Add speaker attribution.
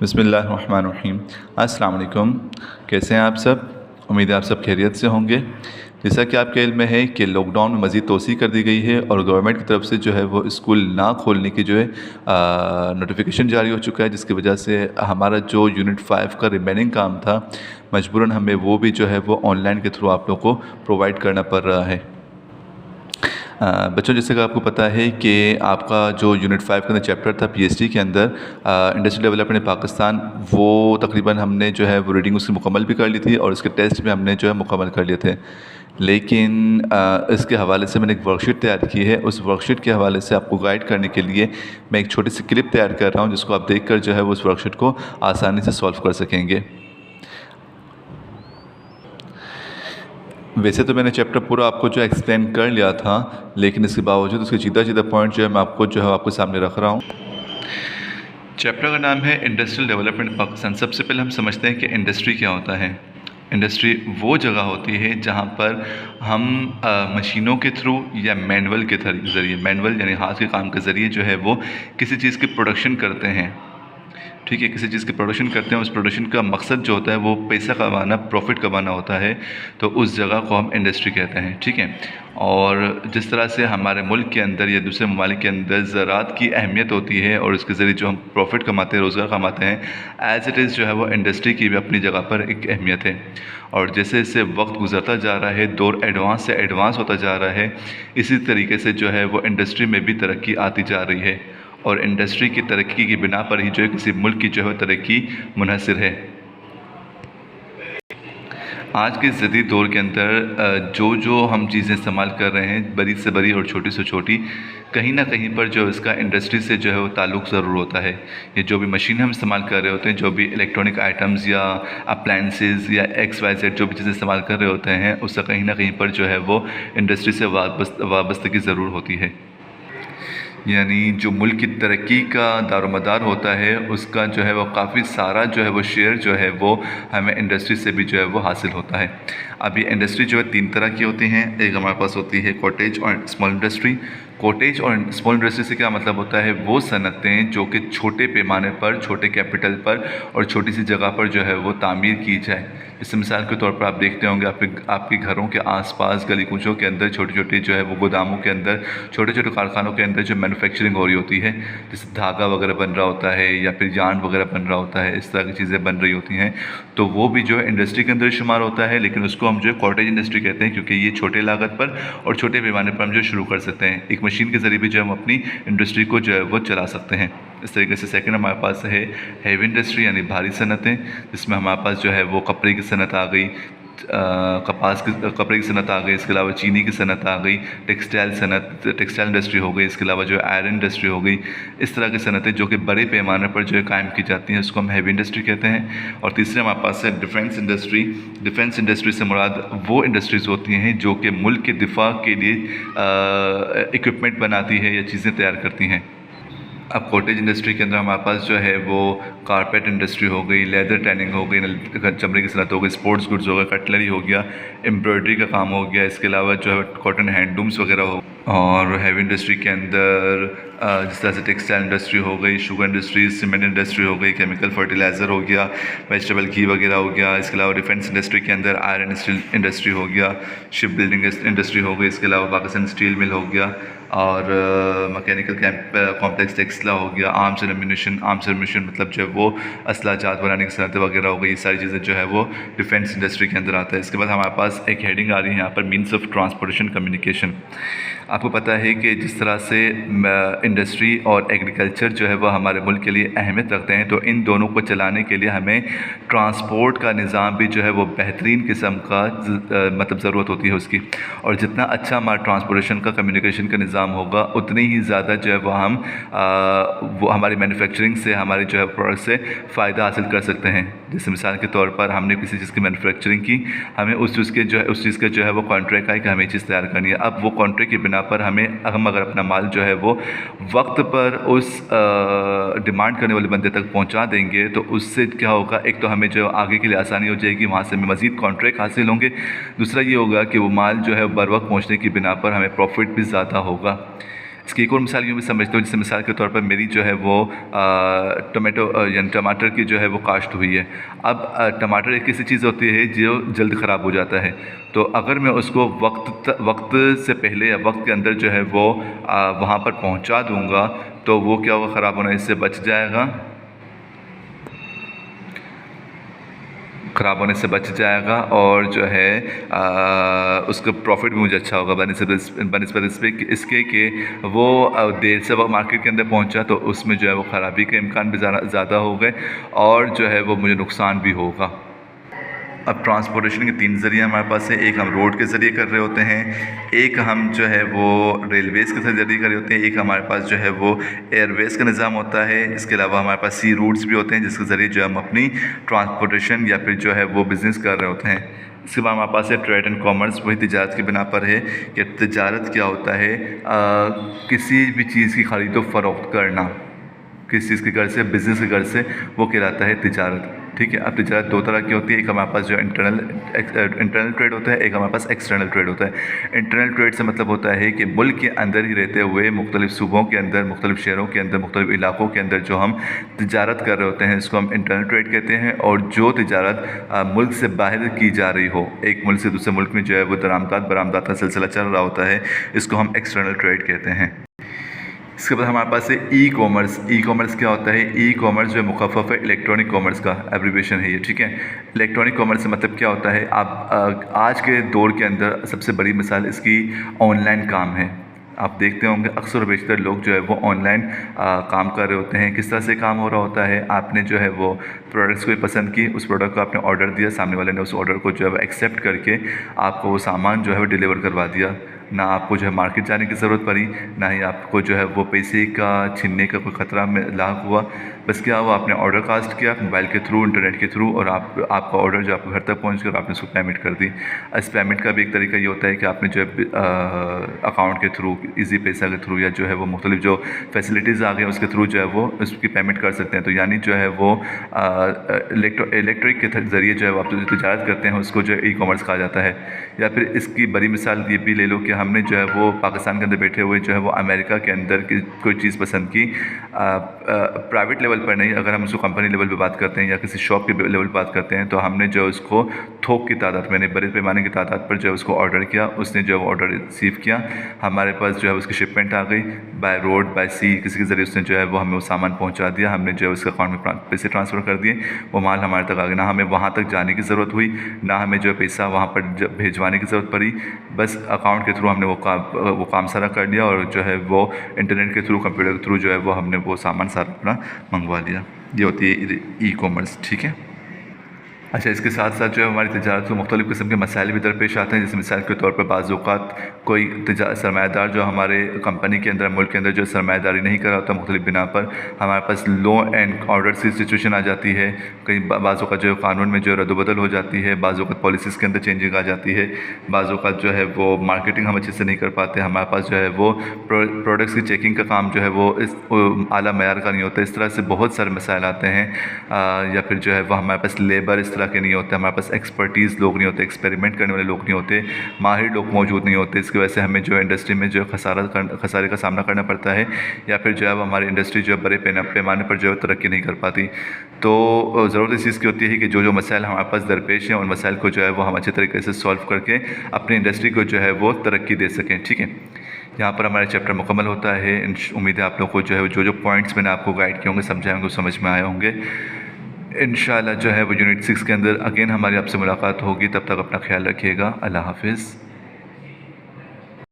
Speaker 1: बिस्मिल्लाहिर्रहमानिर्रहीम। अस्सलाम वालेकुम। कैसे हैं आप सब? उम्मीद है आप सब खैरियत से होंगे। जैसा कि आपके इल्म में है कि लॉकडाउन में मज़ीद तोसी कर दी गई है और गवर्नमेंट की तरफ से जो है वो स्कूल ना खोलने की जो है नोटिफिकेशन जारी हो चुका है, जिसकी वजह से हमारा जो यूनिट 5 का रिमेनिंग काम था मजबूरन हमें वो भी जो है वो ऑनलाइन के थ्रू आप लोग को प्रोवाइड करना पड़ रहा है। बच्चों, जैसे कि आपको पता है कि आपका जो यूनिट 5 के अंदर चैप्टर था पीएचडी के अंदर इंडस्ट्रियल डेवलपमेंट पाकिस्तान, वो तकरीबन हमने जो है वो रीडिंग उसकी मुकम्मल भी कर ली थी और उसके टेस्ट भी हमने जो है मुकम्मल कर लिए थे। लेकिन इसके हवाले से मैंने एक वर्कशीट तैयार की है। उस वर्कशीट के हवाले से आपको गाइड करने के लिए मैं एक छोटी सी क्लिप तैयार कर रहा हूँ, जिसको आप देख कर जो है वो उस वर्कशीट को आसानी से सॉल्व कर सकेंगे। वैसे तो मैंने चैप्टर पूरा आपको जो एक्सप्लेन कर लिया था, लेकिन इसके बावजूद उसके सीधा सीधा पॉइंट जो है मैं आपको जो है आपके सामने रख रहा हूँ। चैप्टर का नाम है इंडस्ट्रियल डेवलपमेंट पाकिस्तान। सबसे पहले हम समझते हैं कि इंडस्ट्री क्या होता है। इंडस्ट्री वो जगह होती है जहाँ पर हम मशीनों के थ्रू या मैनुअल के ज़रिए, मैनुअल यानी हाथ के काम के ज़रिए जो है वो किसी चीज़ की प्रोडक्शन करते हैं। ठीक है, किसी चीज़ की प्रोडक्शन करते हैं, उस प्रोडक्शन का मकसद जो होता है वो पैसा कमाना, प्रॉफिट कमाना होता है, तो उस जगह को हम इंडस्ट्री कहते हैं। ठीक है, और जिस तरह से हमारे मुल्क के अंदर या दूसरे ममालिक के अंदर ज़राअत की अहमियत होती है और उसके ज़रिए जो हम प्रॉफिट कमाते हैं, रोज़गार कमाते हैं, एज़ इट इज़ जो है वो इंडस्ट्री की भी अपनी जगह पर एक अहमियत है। और जैसे जैसे वक्त गुजरता जा रहा है, दौर एडवांस से एडवांस होता जा रहा है, इसी तरीके से जो है वो इंडस्ट्री में भी तरक्की आती जा रही है और इंडस्ट्री की तरक्की की बिना पर ही जो है किसी मुल्क की जो है तरक्की मुनहसर है। आज के जदीद दौर के अंदर जो हम चीज़ें इस्तेमाल कर रहे हैं, बड़ी से बड़ी और छोटी से छोटी, कहीं ना कहीं पर जो इसका इंडस्ट्री से जो है वो ताल्लुक़ ज़रूर होता है। ये जो भी मशीन हम इस्तेमाल कर रहे होते हैं, जो भी इलेक्ट्रॉनिक आइटम्स या अप्लाइंसेस या XYZ जो भी चीज़ें इस्तेमाल कर रहे होते हैं, उसका कहीं ना कहीं पर जो है वो इंडस्ट्री से वाबस्तगी ज़रूर होती है। यानी जो मुल्क की तरक्की का दारोमदार होता है, उसका जो है वो काफ़ी सारा जो है वो शेयर जो है वो हमें इंडस्ट्री से भी जो है वो हासिल होता है। अब ये इंडस्ट्री जो है 3 तरह की होती हैं। एक हमारे पास होती है कॉटेज और स्मॉल इंडस्ट्री। कॉटेज और स्मॉल इंडस्ट्री से क्या मतलब होता है, वो सनतें जो कि छोटे पैमाने पर, छोटे कैपिटल पर और छोटी सी जगह पर जो है वो तामीर की जाए। जैसे मिसाल के तौर पर आप देखते होंगे आपके घरों के आसपास गली कूचों के अंदर छोटी छोटी जो है वो गोदामों के अंदर, छोटे छोटे कारखानों के अंदर जो मैन्युफैक्चरिंग हो रही होती है, जैसे धागा वगैरह बन रहा होता है या फिर यार्न वगैरह बन रहा होता है, इस तरह की चीज़ें बन रही होती हैं, तो वो भी जो है इंडस्ट्री के अंदर शुमार होता है। लेकिन उसको हम जो है कॉटेज इंडस्ट्री कहते हैं, क्योंकि ये छोटे लागत पर और छोटे पैमाने पर हम जो शुरू कर सकते हैं। एक मशीन के ज़रिए भी जो हम अपनी इंडस्ट्री को जो है वो चला सकते हैं। इस तरीके से सेकंड हमारे पास है हैवी इंडस्ट्री, यानी भारी सनतें, जिसमें हमारे पास जो है वो कपड़े की सनत आ गई, कपड़े की सनत आ गई, इसके अलावा चीनी की सनत आ गई, टेक्सटाइल इंडस्ट्री हो गई, इसके अलावा जो है आयरन इंडस्ट्री हो गई। इस तरह की सनतें जो कि बड़े पैमाने पर जो है कायम की जाती हैं, उसको हम हैवी इंडस्ट्री कहते हैं। और तीसरे हमारे पास है डिफेंस इंडस्ट्री। डिफेंस इंडस्ट्री से मुराद वो इंडस्ट्रीज़ होती हैं जो कि मुल्क के दिफा के लिए इक्विपमेंट बनाती है या चीज़ें तैयार करती हैं। अब कॉटेज इंडस्ट्री के अंदर हमारे पास जो है वो कारपेट इंडस्ट्री हो गई, लेदर टैनिंग हो गई, चमड़े की सनत हो गई, स्पोर्ट्स गुड्स हो गया, कटलरी हो गया, एम्ब्रॉयडरी का काम हो गया, इसके अलावा जो है कॉटन हैंडलूम्स वगैरह हो। और हैवी इंडस्ट्री के अंदर जिस तरह से टेक्सटाइल इंडस्ट्री हो गई, शुगर इंडस्ट्री, सीमेंट इंडस्ट्री हो गई, केमिकल फर्टिलाइज़र हो गया, वेजिटेबल घी वगैरह हो गया। इसके अलावा डिफेंस इंडस्ट्री के अंदर आयरन स्टील इंडस्ट्री हो गया, शिप बिल्डिंग इंडस्ट्री हो गई, इसके अलावा पाकिस्तान स्टील मिल हो गया, और मैकेनिकल कॉम्प्लेक्स टेक्सला हो गया, आर्म्स एंड एम्यूनिशन मतलब जो है वो असला जात बनाने की सनतें वगैरह हो गई। ये सारी चीज़ें जो है वो डिफेंस इंडस्ट्री के अंदर आता है। इसके बाद हमारे पास एक हेडिंग आ रही है यहाँ पर, मीन्स ऑफ ट्रांसपोर्टेशन कम्युनिकेशन। आपको पता है कि जिस तरह से इंडस्ट्री और एग्रीकल्चर जो है वो हमारे मुल्क के लिए अहमियत रखते हैं, तो इन दोनों को चलाने के लिए हमें ट्रांसपोर्ट का निज़ाम भी जो है वो बेहतरीन किस्म का मतलब ज़रूरत होती है उसकी। और जितना अच्छा हमारा ट्रांसपोर्टेशन का, कम्युनिकेशन का निज़ाम होगा, उतनी ही ज़्यादा जो है वो हमारी मैन्युफैक्चरिंग से, हमारी जो है प्रोडक्ट से फ़ायदा हासिल कर सकते हैं। जैसे मिसाल के तौर पर हमने किसी चीज़ की मैन्युफैक्चरिंग की, हमें उस चीज़ का जो है वो कॉन्ट्रैक्ट आए कि हमें चीज़ तैयार करनी है। अब वो कॉन्ट्रैक्ट की बिना पर हम अगर अपना माल जो है वो वक्त पर उस डिमांड करने वाले बंदे तक पहुंचा देंगे, तो उससे क्या होगा, एक तो हमें जो आगे के लिए आसानी हो जाएगी, वहाँ से हमें मज़ीद कॉन्ट्रैक्ट हासिल होंगे। दूसरा ये होगा कि वो माल जो है बर वक्त पहुँचने की बिना पर हमें प्रॉफिट भी ज़्यादा होगा। इसकी एक और मिसाल यूँ भी समझते हो, जैसे मिसाल के तौर पर मेरी जो है वो टोमेटो यानी टमाटर की जो है वो काश्त हुई है। अब टमाटर एक ऐसी चीज़ होती है जो जल्द ख़राब हो जाता है, तो अगर मैं उसको वक्त से पहले या वक्त के अंदर जो है वो वहाँ पर पहुँचा दूँगा, तो वो क्या होगा, ख़राब होने से बच जाएगा, ख़राब होने से बच जाएगा और जो है उसका प्रॉफिट भी मुझे अच्छा होगा बनिस्बत इसके कि वो देर से वो मार्केट के अंदर पहुंचा, तो उसमें जो है वो ख़राबी के इम्कान भी ज़्यादा हो गए और जो है वो मुझे नुकसान भी होगा। अब ट्रांसपोर्टेशन के 3 ज़रिए हमारे पास है। एक हम रोड के ज़रिए कर रहे होते हैं, एक हम जो है वो रेलवेज़ के ज़रिए कर रहे होते हैं, एक हमारे पास जो है वो एयरवेज़ का निज़ाम होता है। इसके अलावा हमारे पास सी रूट्स भी होते हैं जिसके ज़रिए जो हम अपनी ट्रांसपोर्टेशन या फिर जो है वो बिज़नेस कर रहे होते हैं। इसके बाद हमारे पास है ट्रेड एंड कॉमर्स। वही तिजारत की बिना पर है कि तिजारत क्या होता है, किसी भी चीज़ की ख़रीद व फ़रोख्त करना, किस चीज़ के घर से, बिज़नेस के घर से, वो कहलाता है तिजारत। ठीक है। अब तिजारत 2 तरह की होती है, एक हमारे पास जो इंटरनल ट्रेड होता है, एक हमारे पास एक्सटर्नल ट्रेड होता है। इंटरनल ट्रेड से मतलब होता है कि मुल्क के अंदर ही रहते हुए मुख्तलिफ़ सूबों के अंदर, मुख्तलिफ़ शहरों के अंदर, मुख्तलिफ़ इलाकों के अंदर जो हम तिजारत कर रहे होते हैं, इसको हम इंटरनल ट्रेड कहते हैं। और जो तिजारत मुल्क से बाहर की जा रही हो, एक मुल्क से दूसरे मुल्क में जो है वो दरामदात बरामदात का सिलसिला चल रहा होता है, इसको हम एक्सटर्नल ट्रेड कहते हैं। इसके बाद हमारे पास है ई कॉमर्स। ई कॉमर्स क्या होता है, ई कॉमर्स जो मुखफ़फ़ है इलेक्ट्रॉनिक कॉमर्स का एब्रीविएशन है ये। ठीक है। इलेक्ट्रॉनिक कॉमर्स से मतलब क्या होता है, आप आज के दौर के अंदर सबसे बड़ी मिसाल इसकी ऑनलाइन काम है। आप देखते होंगे अक्सर बेशतर लोग जो है वो ऑनलाइन काम कर रहे होते हैं। किस तरह से काम हो रहा होता है, आपने जो है वो प्रोडक्ट्स को पसंद की, उस प्रोडक्ट को आपने ऑर्डर दिया, सामने वाले ने उस ऑर्डर को जो है वो एक्सेप्ट करके आपको वो सामान जो है वो डिलीवर करवा दिया। ना आपको जो है मार्केट जाने की ज़रूरत पड़ी, ना ही आपको जो है वो पैसे का छीनने का कोई ख़तरा में लाक हुआ। बस क्या हुआ, आपने ऑर्डर कास्ट किया मोबाइल के थ्रू, इंटरनेट के थ्रू, और आपका ऑर्डर जो आपके घर तक पहुंच गया और आपने उसको पेमेंट कर दी। इस पेमेंट का भी एक तरीका ये होता है कि आपने जो है अकाउंट के थ्रू, इजी पैसा के थ्रू, या जो है वो मुख्तलिफ जो फैसिलिटीज़ आ गई उसके थ्रू जो है वो उसकी पेमेंट कर सकते हैं। तो यानी जो है वो इलेक्ट्रिक के ज़रिए जो है वो आप जो तिजारत करते हैं उसको जो है ई कॉमर्स कहा जाता है। या फिर इसकी बड़ी मिसाल ये भी ले लो कि हमने जो है वो पाकिस्तान के अंदर बैठे हुए जो है वो अमेरिका के अंदर की कोई चीज़ पसंद की, प्राइवेट लेवल पर नहीं, अगर हम उसको कंपनी लेवल पे बात करते हैं या किसी शॉप के लेवल पर बात करते हैं, तो हमने जो उसको थोक की तादाद, मैंने बड़े पैमाने की तादाद पर जो है उसको ऑर्डर किया, उसने जो है ऑर्डर रिसीव किया, हमारे पास जो है उसकी शिपमेंट आ गई, बाय रोड बाय सी किसी के ज़रिए उसने जो है वो हमें वो सामान पहुँचा दिया, हमने जो है उसके अकाउंट में पैसे ट्रांसफ़र कर दिए, वो माल हमारे तक आ गया। ना हमें वहाँ तक जाने की ज़रूरत हुई, ना हमें जो है पैसा वहाँ पर भेजवाने की ज़रूरत पड़ी, बस अकाउंट के थ्रू हमने वो काम सारा कर लिया और जो है वो इंटरनेट के थ्रू, कंप्यूटर के थ्रू जो है वो हमने वो सामान सारा अपना मंगवा लिया। ये होती है ई कॉमर्स। ठीक है। अच्छा, इसके साथ साथ जो है हमारी तिजारत को मुख्तलिफ़ किस्म के मसाइल भी दरपेश आते हैं। जैसे मिसाल के तौर पर बाज़ औक़ात कोई सरमायादार जो हमारे कंपनी के अंदर, मुल्क के अंदर जो सरमायादारी नहीं कर रहा होता, मुख्तलिफ़ बिना पर हमारे पास लॉ एंड ऑर्डर की सिचुएशन आ जाती है। कहीं बाज़ औक़ात जो कानून में जो रद्द-बदल हो जाती है, बाज़ औक़ात पॉलिसीज़ के अंदर चेंजिंग आ जाती है, बाज़ औक़ात जो है वो मार्केटिंग हम अच्छे से नहीं कर पाते, हमारे पास जो है वो प्रोडक्ट्स की चेकिंग का काम जो है वो इस आला मयार का नहीं होता। इस तरह से बहुत सारे मसाइल आते हैं। या फिर जो है वो हमारे पास लेबर इस तरह के नहीं होते, हमारे पास एक्सपर्टीज़ लोग नहीं होते, एक्सपेरिमेंट करने वाले लोग नहीं होते, माहिर लोग मौजूद नहीं होते। इसकी वजह से हमें जो है इंडस्ट्री में जो है खसारे का सामना करना पड़ता है, या फिर जो है हमारी इंडस्ट्री जो है बड़े पैमाने पर जो है तरक्की नहीं कर पाती। तो ज़रूरत इस चीज़ की होती है कि जो मसाइल हमारे पास दरपेश हैं उन मसाइल को जो है वो हम अच्छे तरीके से सॉल्व करके अपनी इंडस्ट्री को जो है वो तरक्की दे सकें। ठीक है। यहाँ पर हमारा चैप्टर मुकम्मल होता है। उम्मीद है आप लोग को जो है जो पॉइंट्स मैंने आपको गाइड किए होंगे, समझाए होंगे, समझ में आए होंगे। इंशाल्लाह जो है वो यूनिट 6 के अंदर अगेन हमारी आपसे मुलाकात होगी। तब तक अपना ख्याल रखिएगा। अल्लाह हाफ़िज़।